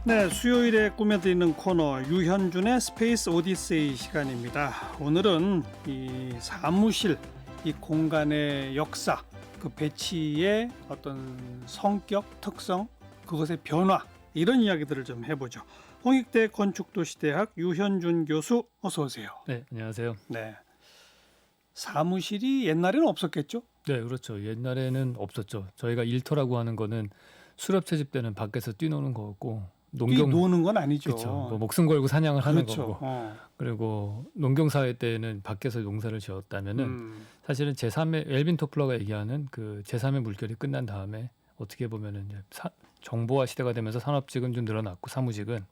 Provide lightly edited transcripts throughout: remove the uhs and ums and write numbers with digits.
네, 수요일에 꾸며드리는 코너 유현준의 스페이스 오디세이 시간입니다. 오늘은 이 사무실, 이 공간의 역사, 그 배치의 어떤 성격, 특성, 그것의 변화, 이런 이야기들을 좀 해보죠. 홍익대 건축도시대학 유현준 교수, 어서 오세요. 네, 안녕하세요. 네, 사무실이 옛날에는 없었겠죠? 네, 그렇죠. 옛날에는 없었죠. 저희가 일터라고 하는 거는 수렵 채집 때는 밖에서 뛰노는 거고, 노는 건 아니죠. 그렇죠. 뭐 목숨 걸고 사냥을 하는 그렇죠. 거고, 그리고 농경사회 때는 밖에서 농사를 지었다면은 사실은 제3의 엘빈 토플러가 얘기하는 그 제3의 물결이 끝난 다음에 어떻게 보면은 이제 정보화 시대가 되면서 산업직은 좀 늘어났고 사무직은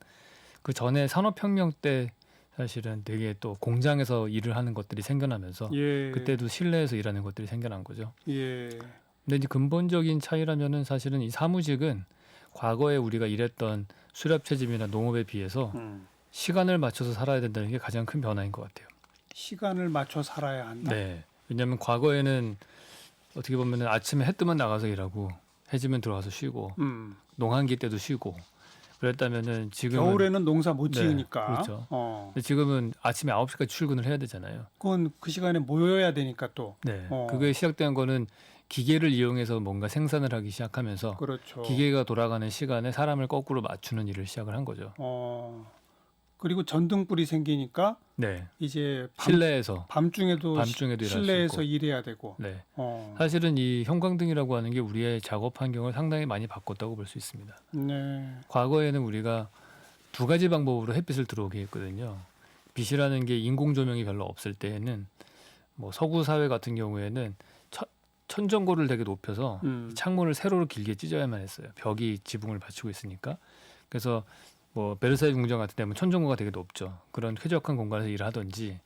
그 전에 산업혁명 때 사실은 되게 또 공장에서 일을 하는 것들이 생겨나면서 예. 그때도 실내에서 일하는 것들이 생겨난 거죠. 예. 근데 이제 근본적인 차이라면은 사실은 이 사무직은 과거에 우리가 일했던 수렵 채집이나 농업에 비해서 시간을 맞춰서 살아야 된다는 게 가장 큰 변화인 것 같아요. 시간을 맞춰 살아야 한다. 네. 왜냐하면 과거에는 어떻게 보면은 아침에 해 뜨면 나가서 일하고 해지면 들어와서 쉬고 농한기 때도 쉬고 그랬다면은 지금은 겨울에는 농사 못 네, 지으니까. 그렇죠. 근데 지금은 아침에 9시까지 출근을 해야 되잖아요. 그건 그 시간에 모여야 되니까 또. 네. 그게 시작된 거는 기계를 이용해서 뭔가 생산을 하기 시작하면서 그렇죠. 기계가 돌아가는 시간에 사람을 거꾸로 맞추는 일을 시작을 한 거죠. 그리고 전등불이 생기니까 네. 이제 실내에서 밤중에도 일할 수 실내에서 있고. 일해야 되고. 네. 어. 사실은 이 형광등이라고 하는 게 우리의 작업 환경을 상당히 많이 바꿨다고 볼 수 있습니다. 네. 과거에는 우리가 두 가지 방법으로 햇빛을 들어오게 했거든요. 빛이라는 게 인공 조명이 별로 없을 때에는 뭐 서구 사회 같은 경우에는 천정고를 되게 높여서 창문을 세로로 길게 찢어야만 했어요. 벽이 지붕을 받치고 있으니까. 그래서 뭐 베르사유 궁전 같은 데 보면 천정고가 되게 높죠. 그런 쾌적한 공간에서 일을 하든지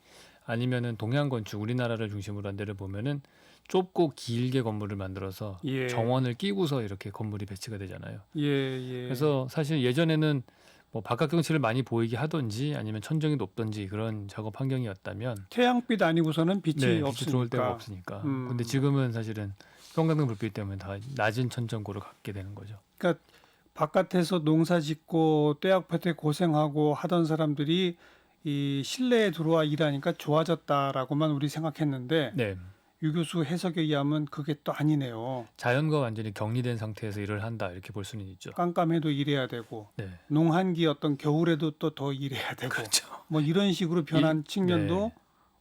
아니면은 동양 건축 우리나라를 중심으로 한 데를 보면은 좁고 길게 건물을 만들어서 예. 정원을 끼고서 이렇게 건물이 배치가 되잖아요. 예. 그래서 사실 예전에는 뭐 바깥 경치를 많이 보이게 하든지 아니면 천정이 높든지 그런 작업 환경이었다면 태양빛 아니고서는 빛이 빛이 없으니까. 들어올 데가 없으니까. 근데 지금은 사실은 형광등 불빛 때문에 다 낮은 천정고를 갖게 되는 거죠. 그러니까 바깥에서 농사 짓고 떼약볕에 고생하고 하던 사람들이 이 실내에 들어와 일하니까 좋아졌다라고만 우리 생각했는데 네. 유 교수 해석에 의하면 그게 또 아니네요. 자연과 완전히 격리된 상태에서 일을 한다 이렇게 볼 수는 있죠. 깜깜해도 일해야 되고 네. 농한기 어떤 겨울에도 또 더 일해야 되고 그렇죠. 뭐 이런 식으로 변한 측면도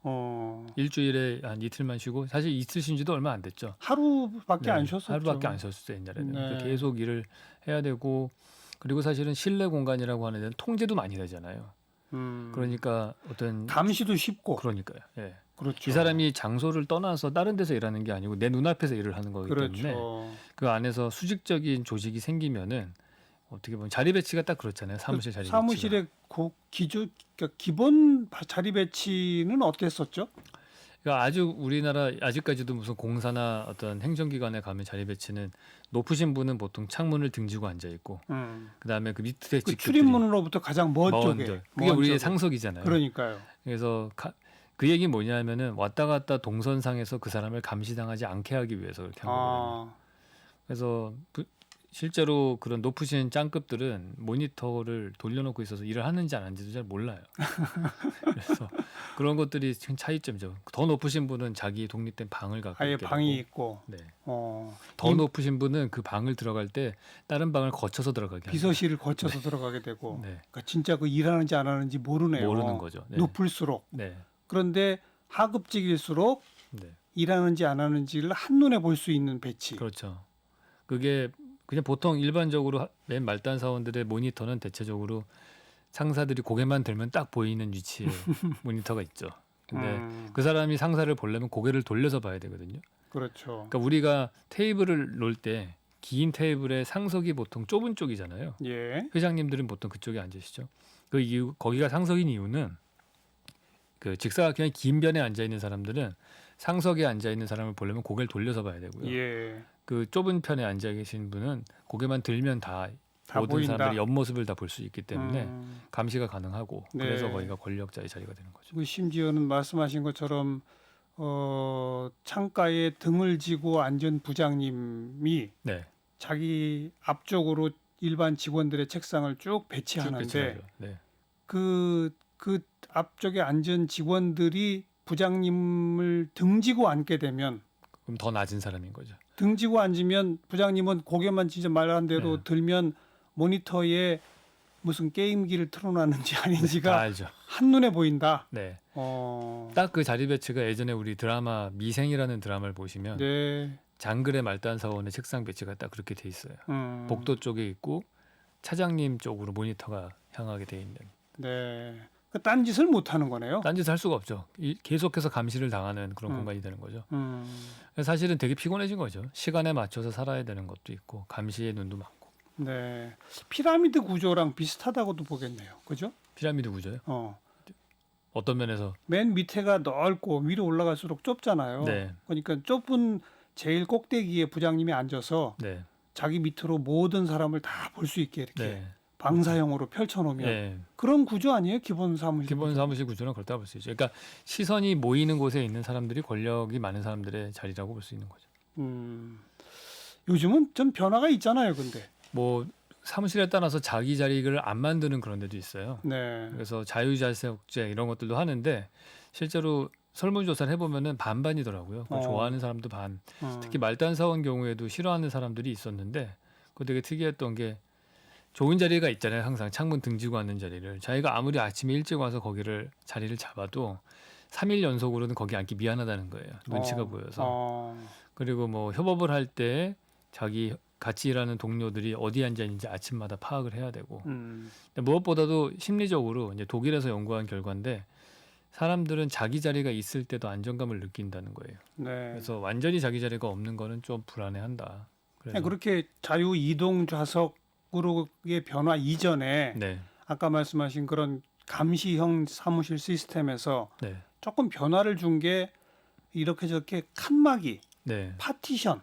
네. 일주일에 한 이틀만 쉬고 사실 이틀 쉰 지도 얼마 안 됐죠. 하루밖에 안 쉬었었죠. 하루밖에 안 쉬었어요 옛날에는. 네. 그러니까 계속 일을 해야 되고 그리고 사실은 실내 공간이라고 하는 데는 통제도 많이 되잖아요. 그러니까 어떤 감시도 쉽고. 그러니까요. 예. 그렇죠. 이 사람이 장소를 떠나서 다른 데서 일하는 게 아니고 내 눈앞에서 일을 하는 거기 때문에 그렇죠. 그 안에서 수직적인 조직이 생기면은 어떻게 보면 자리 배치가 딱 그렇잖아요. 사무실 자리 배치가. 사무실의 그러니까 기본 자리 배치는 어땠었죠? 그러니까 아주 우리나라 아직까지도 무슨 공사나 어떤 행정기관에 가면 자리 배치는 높으신 분은 보통 창문을 등지고 앉아 있고 그다음에 그 밑에 그 출입문으로부터 가장 먼 쪽에. 그게 우리의 상석이잖아요. 그러니까요. 그래서 그 얘기는 뭐냐면은 왔다 갔다 동선상에서 그 사람을 감시당하지 않게 하기 위해서 그렇게 한 거거든요. 그래서 실제로 그런 높으신 짱급들은 모니터를 돌려놓고 있어서 일을 하는지 안 하는지도 잘 몰라요. 그래서 그런 것들이 큰 차이점이죠. 더 높으신 분은 자기 독립된 방을 갖고 아예 있게 방이 되고, 있고. 네. 더 높으신 분은 그 방을 들어갈 때 다른 방을 거쳐서 들어가게 합니다. 비서실을 거쳐서 들어가게 되고. 네. 그러니까 진짜 그 일하는지 안 하는지 모르네요. 모르는 거죠. 네. 높을수록. 네. 그런데 하급직일수록 네. 일하는지 안 하는지를 한눈에 볼 수 있는 배치. 그렇죠. 그게 그냥 보통 일반적으로 맨 말단 사원들의 모니터는 대체적으로 상사들이 고개만 들면 딱 보이는 위치에 모니터가 있죠. 근데 그 사람이 상사를 보려면 고개를 돌려서 봐야 되거든요. 그렇죠. 그러니까 우리가 테이블을 놓을 때 긴 테이블에 상석이 보통 좁은 쪽이잖아요. 예. 회장님들은 보통 그쪽에 앉으시죠. 그 이유 거기가 상석인 이유는 그 직사각형의 긴 변에 앉아 있는 사람들은 상석에 앉아 있는 사람을 보려면 고개를 돌려서 봐야 되고요. 예. 그 좁은 편에 앉아 계신 분은 고개만 들면 다 모든 보인다. 사람들이 옆모습을 다 볼 수 있기 때문에 감시가 가능하고 네. 그래서 거기가 권력자의 자리가 되는 거죠. 그 심지어는 말씀하신 것처럼 창가에 등을 지고 앉은 부장님이 네. 자기 앞쪽으로 일반 직원들의 책상을 쭉 쭉 배치하는데 배치하죠. 네. 그 앞쪽에 앉은 직원들이 부장님을 등지고 앉게 되면 그럼 더 낮은 사람인 거죠. 등지고 앉으면 부장님은 고개만 진짜 말한 대로 네. 들면 모니터에 무슨 게임기를 틀어놨는지 다 아닌지가 알죠. 한눈에 보인다. 네. 어, 딱 그 자리 배치가 예전에 우리 드라마 미생이라는 드라마를 보시면 네. 장글의 말단 사원의 책상 배치가 딱 그렇게 돼 있어요. 음, 복도 쪽에 있고 차장님 쪽으로 모니터가 향하게 돼 있는. 네. 그 딴짓을 못 하는 거네요. 딴짓을 할 수가 없죠. 계속해서 감시를 당하는 그런 음. 공간이 되는 거죠. 음, 사실은 되게 피곤해진 거죠. 시간에 맞춰서 살아야 되는 것도 있고 감시의 눈도 많고. 네. 피라미드 구조랑 비슷하다고도 보겠네요. 그죠? 피라미드 구조요. 어떤 면에서 맨 밑에가 넓고 위로 올라갈수록 좁잖아요. 네. 그러니까 좁은 제일 꼭대기에 부장님이 앉아서 네. 자기 밑으로 모든 사람을 다 볼 수 있게 이렇게 네. 방사형으로 펼쳐놓으면 네. 그런 구조 아니에요? 기본 사무실. 기본 구조. 사무실 구조는 그렇다고 볼 수 있죠. 그러니까 시선이 모이는 곳에 있는 사람들이 권력이 많은 사람들의 자리라고 볼 수 있는 거죠. 요즘은 좀 변화가 있잖아요. 근데. 뭐 사무실에 따라서 자기 자리를 안 만드는 그런 데도 있어요. 네. 그래서 자유자석제 이런 것들도 하는데 실제로 설문조사를 해보면은 반반이더라고요. 그걸 좋아하는 사람도 반. 특히 말단 사원 경우에도 싫어하는 사람들이 있었는데 그거 되게 특이했던 게 좋은 자리가 있잖아요. 항상 창문 등지고 앉는 자리를. 자기가 아무리 아침에 일찍 와서 거기를 자리를 잡아도 3일 연속으로는 거기 앉기 미안하다는 거예요. 눈치가 보여서. 그리고 뭐 협업을 할 때 자기 같이 일하는 동료들이 어디 앉아 있는지 아침마다 파악을 해야 되고. 근데 무엇보다도 심리적으로 이제 독일에서 연구한 결과인데 사람들은 자기 자리가 있을 때도 안정감을 느낀다는 거예요. 네. 그래서 완전히 자기 자리가 없는 거는 좀 불안해한다. 그래서 그냥 그렇게 자유 이동 좌석으로의 변화 이전에 네, 아까 말씀하신 그런 감시형 사무실 시스템에서 네, 조금 변화를 준 게 이렇게 저렇게 칸막이, 네, 파티션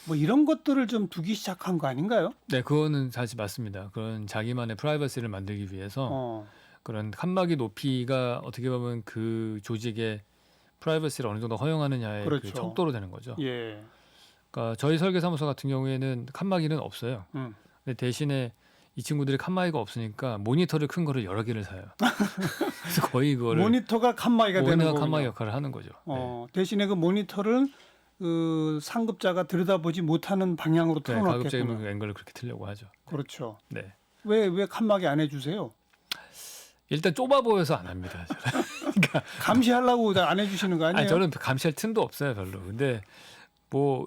뭐 이런 것들을 좀 두기 시작한 거 아닌가요? 네, 그거는 사실 맞습니다. 그런 자기만의 프라이버시를 만들기 위해서 그런 칸막이 높이가 어떻게 보면 그 조직의 프라이버시를 어느 정도 허용하느냐의 그렇죠. 그 척도로 되는 거죠. 예. 그러니까 저희 설계사무소 같은 경우에는 칸막이는 없어요. 근데 대신에 이 친구들이 칸막이가 없으니까 모니터를 큰 거를 여러 개를 사요. 그래서 거의 그거를 모니터가 칸막이가 되는 모니터 거군요. 칸막이 역할을 하는 거죠. 네. 대신에 그 모니터를 그 상급자가 들여다보지 못하는 방향으로 네, 틀어놨겠구나. 가급적이면 그 앵글을 그렇게 틀려고 하죠. 그렇죠. 네. 왜 칸막이 안 해주세요? 일단 좁아 보여서 안 합니다. 그러니까 감시하려고 안 해주시는 거 아니에요? 아니, 저는 감시할 틈도 없어요, 별로. 근데 뭐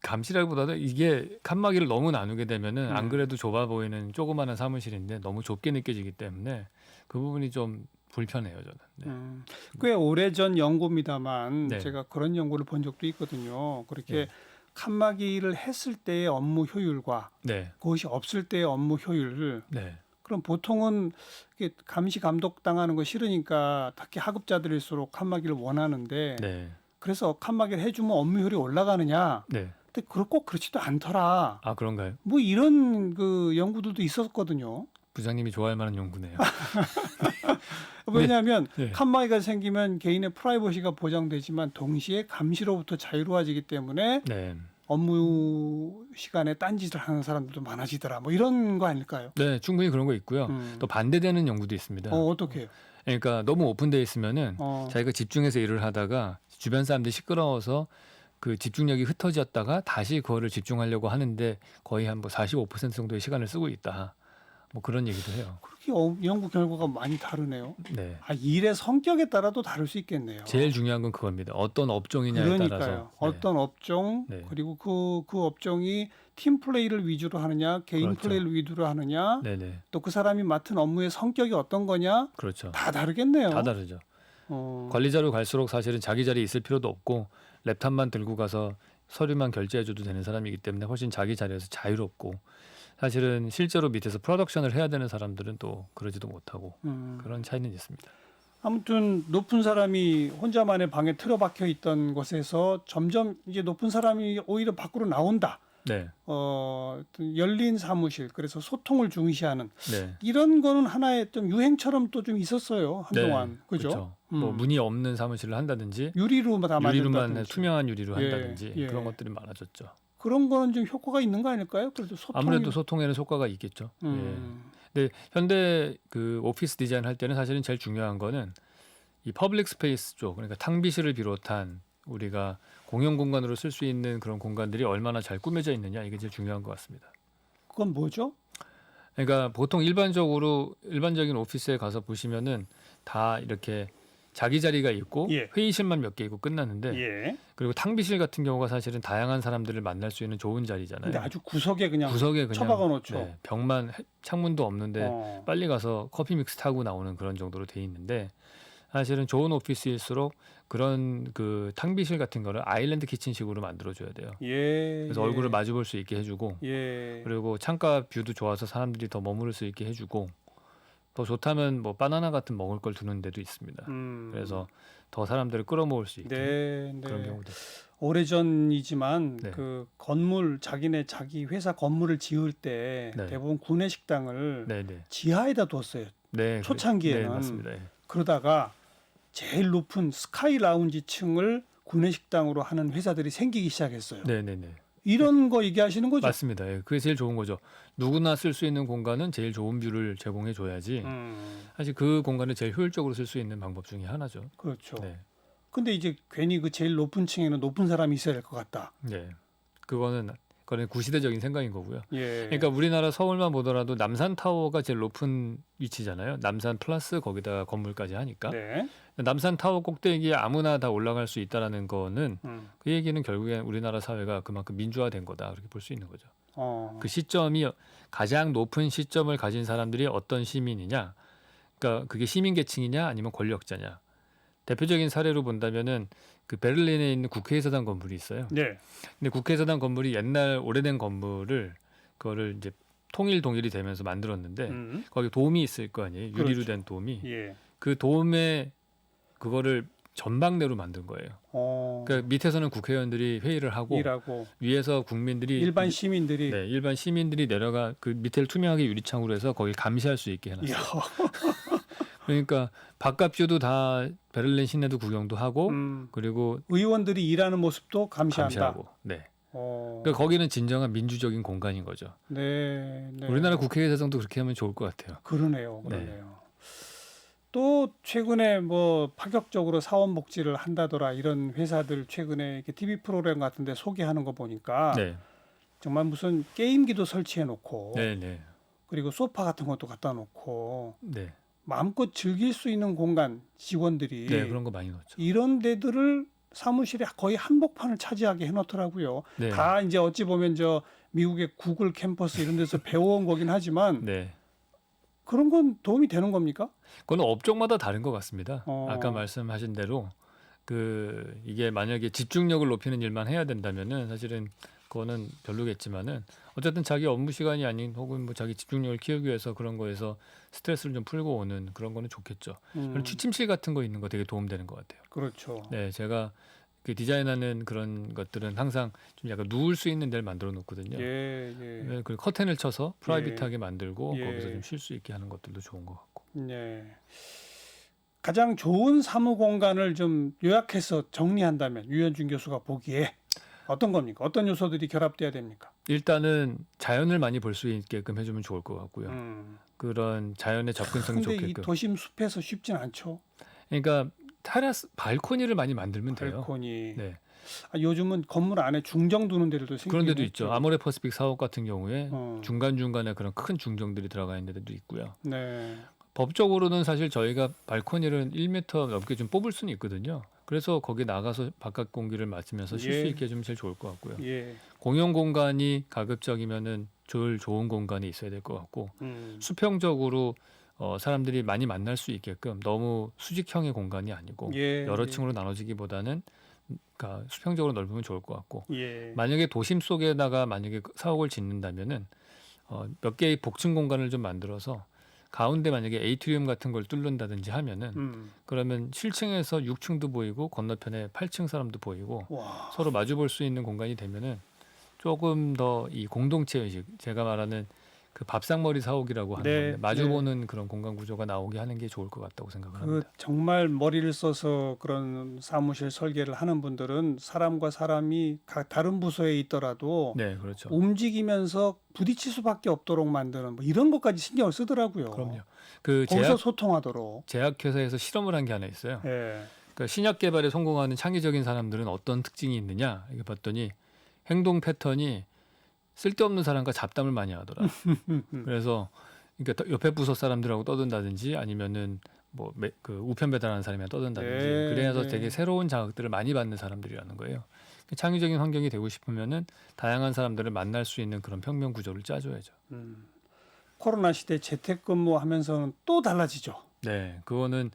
감시라기보다는 이게 칸막이를 너무 나누게 되면은 안 그래도 좁아 보이는 조그마한 사무실인데 너무 좁게 느껴지기 때문에 그 부분이 좀 불편해요, 저는. 네. 꽤 오래전 연구입니다만 네. 제가 그런 연구를 본 적도 있거든요. 그렇게 네. 칸막이를 했을 때의 업무 효율과 네. 그것이 없을 때의 업무 효율을 네. 그럼 보통은 이게 감시 감독 당하는 거 싫으니까 특히 하급자들일수록 칸막이를 원하는데 네. 그래서 칸막이를 해주면 업무 효율이 올라가느냐? 네. 근데 꼭 그렇지도 않더라. 아, 그런가요? 뭐 이런 그 연구들도 있었거든요. 부장님이 좋아할 만한 연구네요. 왜냐하면 네. 칸막이가 생기면 개인의 프라이버시가 보장되지만 동시에 감시로부터 자유로워지기 때문에 네. 업무 시간에 딴짓을 하는 사람들도 많아지더라. 뭐 이런 거 아닐까요? 네, 충분히 그런 거 있고요. 또 반대되는 연구도 있습니다. 어떻게 해요? 그러니까 너무 오픈되어 있으면은 자기가 집중해서 일을 하다가 주변 사람들이 시끄러워서 그 집중력이 흩어졌다가 다시 그거를 집중하려고 하는데 거의 한 뭐 45% 정도의 시간을 쓰고 있다. 뭐 그런 얘기도 해요. 그렇게 연구 결과가 많이 다르네요. 네. 일의 성격에 따라도 다를 수 있겠네요. 제일 중요한 건 그겁니다. 어떤 업종이냐에 그러니까요. 따라서. 네. 어떤 업종 네. 그리고 그 업종이 팀 플레이를 위주로 하느냐, 개인 그렇죠. 플레이를 위주로 하느냐, 네네. 또 그 사람이 맡은 업무의 성격이 어떤 거냐, 그렇죠. 다 다르겠네요. 다 다르죠. 관리자로 갈수록 사실은 자기 자리에 있을 필요도 없고 랩탑만 들고 가서 서류만 결제해줘도 되는 사람이기 때문에 훨씬 자기 자리에서 자유롭고 사실은 실제로 밑에서 프로덕션을 해야 되는 사람들은 또 그러지도 못하고 그런 차이는 있습니다. 아무튼 높은 사람이 혼자만의 방에 틀어박혀 있던 곳에서 점점 이제 높은 사람이 오히려 밖으로 나온다. 네, 열린 사무실, 그래서 소통을 중시하는 네, 이런 거는 하나의 좀 유행처럼 또 좀 있었어요 한동안. 네, 그죠? 그렇죠. 뭐 문이 없는 사무실을 한다든지 유리로 다 유리로만 만든다든지. 투명한 유리로 예, 한다든지 예. 그런 것들이 많아졌죠. 그런 거는 좀 효과가 있는 거 아닐까요? 그래도 소통이 아무래도 소통에는 효과가 있겠죠. 예. 근데 현대 그 오피스 디자인 할 때는 사실은 제일 중요한 거는 이 퍼블릭 스페이스 쪽, 그러니까 탕비실을 비롯한 우리가 공용 공간으로 쓸 수 있는 그런 공간들이 얼마나 잘 꾸며져 있느냐, 이게 제일 중요한 것 같습니다. 그건 뭐죠? 그러니까 보통 일반적인 오피스에 가서 보시면은 다 이렇게 자기 자리가 있고 예. 회의실만 몇 개 있고 끝났는데, 예. 그리고 탕비실 같은 경우가 사실은 다양한 사람들을 만날 수 있는 좋은 자리잖아요. 근데 아주 구석에 그냥 구석에 그냥 처박아 놓죠. 네, 벽만 창문도 없는데 어. 빨리 가서 커피 믹스 타고 나오는 그런 정도로 돼 있는데, 사실은 좋은 오피스일수록 그런 그 탕비실 같은 거를 아일랜드 키친식으로 만들어줘야 돼요. 예. 그래서 예. 얼굴을 마주 볼 수 있게 해주고, 예. 그리고 창가 뷰도 좋아서 사람들이 더 머무를 수 있게 해주고, 더 좋다면 뭐 바나나 같은 먹을 걸 두는 데도 있습니다. 그래서 더 사람들을 끌어모을 수 있게 네, 그런 네. 경우도. 오래전이지만 네. 그 건물 자기 회사 건물을 지을 때 네. 대부분 구내 식당을 네네. 지하에다 뒀어요. 네. 초창기에는. 네, 맞습니다. 예. 그러다가 제일 높은 스카이 라운지층을 구내 식당으로 하는 회사들이 생기기 시작했어요. 네네네. 이런 거 얘기하시는 거죠? 맞습니다. 예. 그게 제일 좋은 거죠. 누구나 쓸 수 있는 공간은 제일 좋은 뷰를 제공해 줘야지. 사실 그 공간을 제일 효율적으로 쓸 수 있는 방법 중에 하나죠. 그렇죠. 네. 근데 이제 괜히 그 제일 높은 층에는 높은 사람이 있어야 될 것 같다. 네. 그거는 구시대적인 생각인 거고요. 예. 그러니까 우리나라 서울만 보더라도 남산 타워가 제일 높은 위치잖아요. 남산 플러스 거기다가 건물까지 하니까. 네. 남산 타워 꼭대기에 아무나 다 올라갈 수 있다라는 거는 그 얘기는 결국엔 우리나라 사회가 그만큼 민주화된 거다, 그렇게 볼 수 있는 거죠. 그 시점이 가장 높은 시점을 가진 사람들이 어떤 시민이냐, 그러니까 그게 시민 계층이냐 아니면 권력자냐. 대표적인 사례로 본다면은 그 베를린에 있는 국회의사당 건물이 있어요. 네. 근데 국회의사당 건물이 옛날 오래된 건물을 그거를 이제 동일이 되면서 만들었는데 거기 돔이 있을 거 아니에요. 유리로 그렇죠. 된 돔이. 예. 그 돔에 그거를 전망대로 만든 거예요. 그러니까 밑에서는 국회의원들이 회의를 하고 일하고 위에서 국민들이 일반 시민들이 네, 일반 시민들이 내려가 그 밑에를 투명하게 유리창으로 해서 거기 감시할 수 있게 해놨어요. 이야. 그러니까 바깥 뷰도 다 베를린 시내도 구경도 하고 그리고 의원들이 일하는 모습도 감시한다. 감시하고. 네. 어. 그러니까 거기는 진정한 민주적인 공간인 거죠. 네, 네. 우리나라 국회의사당도 그렇게 하면 좋을 것 같아요. 그러네요. 네. 그러네요. 또 최근에 뭐 파격적으로 사원 복지를 한다더라 이런 회사들 최근에 이렇게 TV 프로그램 같은데 소개하는 거 보니까 네. 정말 무슨 게임기도 설치해 놓고 네, 네. 그리고 소파 같은 것도 갖다 놓고 네. 마음껏 즐길 수 있는 공간 직원들이 네, 그런 거 많이 넣었죠. 이런 데들을 사무실에 거의 한복판을 차지하게 해놓더라고요. 네. 다 이제 어찌 보면 저 미국의 구글 캠퍼스 이런 데서 배워온 거긴 하지만 네. 그런 건 도움이 되는 겁니까? 그건 업종마다 다른 것 같습니다. 어. 아까 말씀하신 대로 그 이게 만약에 집중력을 높이는 일만 해야 된다면은 사실은 그거는 별로겠지만은 어쨌든 자기 업무 시간이 아닌 혹은 뭐 자기 집중력을 키우기 위해서 그런 거에서 스트레스를 좀 풀고 오는 그런 거는 좋겠죠. 저는 취침실 같은 거 있는 거 되게 도움되는 것 같아요. 그렇죠. 네, 제가 그 디자인하는 그런 것들은 항상 좀 약간 누울 수 있는 데를 만들어 놓거든요. 예, 예. 네, 그리고 커튼을 쳐서 프라이빗하게 만들고 예. 거기서 좀 쉴 수 있게 하는 것들도 좋은 것 같고. 예. 가장 좋은 사무 공간을 좀 요약해서 정리한다면 유현준 교수가 보기에 어떤 겁니까? 어떤 요소들이 결합돼야 됩니까? 일단은 자연을 많이 볼 수 있게끔 해주면 좋을 것 같고요. 그런 자연의 접근성이 근데 이 좋게끔. 도심 숲에서 쉽진 않죠. 그러니까 테라스 발코니를 많이 만들면 돼요. 발코니. 네. 요즘은 건물 안에 중정 두는 데들도 생기고 그런 데도 있죠. 아모레 퍼시픽 사옥 같은 경우에 어. 중간중간에 그런 큰 중정들이 들어가 있는 데도 있고요. 네. 법적으로는 사실 저희가 발코니를 1m 넘게 좀 뽑을 수는 있거든요. 그래서 거기 나가서 바깥 공기를 맞으면서 쉴 수 예. 있게 해주면 제일 좋을 것 같고요. 예. 공용 공간이 가급적이면은 제일 좋은 공간이 있어야 될 것 같고 수평적으로 사람들이 많이 만날 수 있게끔 너무 수직형의 공간이 아니고 예. 여러 층으로 나눠지기보다는 그러니까 수평적으로 넓으면 좋을 것 같고 예. 만약에 도심 속에다가 만약에 사옥을 짓는다면은 몇 개의 복층 공간을 좀 만들어서 가운데 만약에 에이트리움 같은 걸 뚫는다든지 하면은 그러면 7층에서 6층도 보이고 건너편에 8층 사람도 보이고 와. 서로 마주 볼 수 있는 공간이 되면은 조금 더 이 공동체 의식, 제가 말하는 그 밥상머리 사옥이라고 하는 네, 건데 마주보는 그런 공간 구조가 나오게 하는 게 좋을 것 같다고 생각을 그 합니다. 정말 머리를 써서 그런 사무실 설계를 하는 분들은 사람과 사람이 각 다른 부서에 있더라도 네, 그렇죠. 움직이면서 부딪힐 수밖에 없도록 만드는 뭐 이런 것까지 신경을 쓰더라고요. 그럼요. 그 거기서 소통하도록. 제약회사에서 실험을 한 게 하나 있어요. 예. 그러니까 신약 개발에 성공하는 창의적인 사람들은 어떤 특징이 있느냐? 이거 봤더니 행동 패턴이 쓸데없는 사람과 잡담을 많이 하더라. 그래서 그러니까 옆에 부서 사람들하고 떠든다든지 아니면은 뭐 그 우편 배달하는 사람이랑 떠든다든지 네, 그래서 네. 되게 새로운 자극들을 많이 받는 사람들이라는 거예요. 창의적인 환경이 되고 싶으면은 다양한 사람들을 만날 수 있는 그런 평면 구조를 짜줘야죠. 코로나 시대 재택근무하면서는 또 달라지죠. 네, 그거는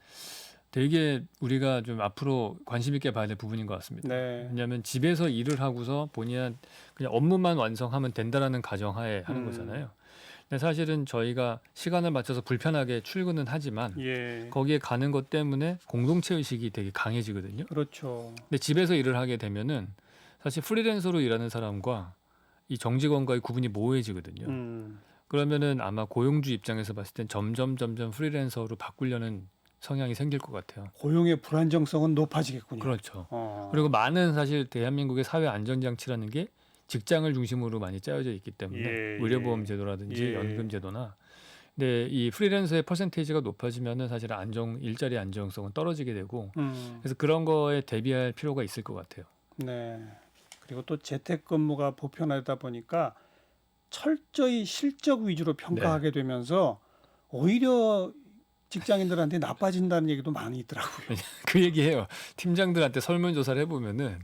되게 우리가 좀 앞으로 관심 있게 봐야 될 부분인 것 같습니다. 네. 왜냐하면 집에서 일을 하고서 본인은 그냥 업무만 완성하면 된다라는 가정하에 하는 거잖아요. 근데 사실은 저희가 시간을 맞춰서 불편하게 출근은 하지만 예. 거기에 가는 것 때문에 공동체 의식이 되게 강해지거든요. 그렇죠. 근데 집에서 일을 하게 되면은 사실 프리랜서로 일하는 사람과 이 정직원과의 구분이 모호해지거든요. 그러면은 아마 고용주 입장에서 봤을 땐 점점 프리랜서로 바꾸려는 성향이 생길 것 같아요. 고용의 불안정성은 높아지겠군요. 그렇죠. 어. 그리고 많은 사실 대한민국의 사회 안전장치라는 게 직장을 중심으로 많이 짜여져 있기 때문에 예, 의료보험 제도라든지 예. 연금 제도나 근데 이 프리랜서의 퍼센테이지가 높아지면은 사실 일자리 안정성은 떨어지게 되고 그래서 그런 거에 대비할 필요가 있을 것 같아요. 네. 그리고 또 재택근무가 보편하다 보니까 철저히 실적 위주로 평가하게 되면서 오히려 직장인들한테 나빠진다는 얘기도 많이 있더라고요. 그 얘기해요. 팀장들한테 설문조사를 해보면은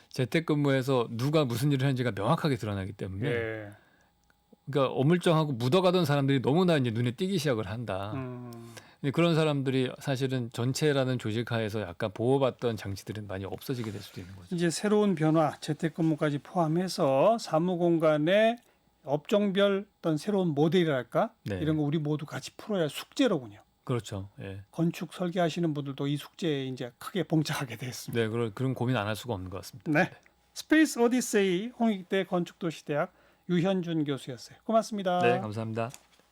재택근무에서 누가 무슨 일을 하는지가 명확하게 드러나기 때문에 예. 그러니까 어물쩡하고 묻어가던 사람들이 너무나 이제 눈에 띄기 시작을 한다. 근데 그런 사람들이 사실은 전체라는 조직 하에서 약간 보호받던 장치들은 많이 없어지게 될 수도 있는 거죠. 이제 새로운 변화, 재택근무까지 포함해서 사무공간의 업종별 어떤 새로운 모델이랄까 네. 이런 거 우리 모두 같이 풀어야 할 숙제로군요. 그렇죠. 예. 건축 설계하시는 분들도 이 숙제에 이제 크게 봉착하게 됐습니다. 네, 그런 고민 안 할 수가 없는 것 같습니다. 네, 스페이스 오디세이 홍익대 건축도시대학 유현준 교수였어요. 고맙습니다. 네, 감사합니다.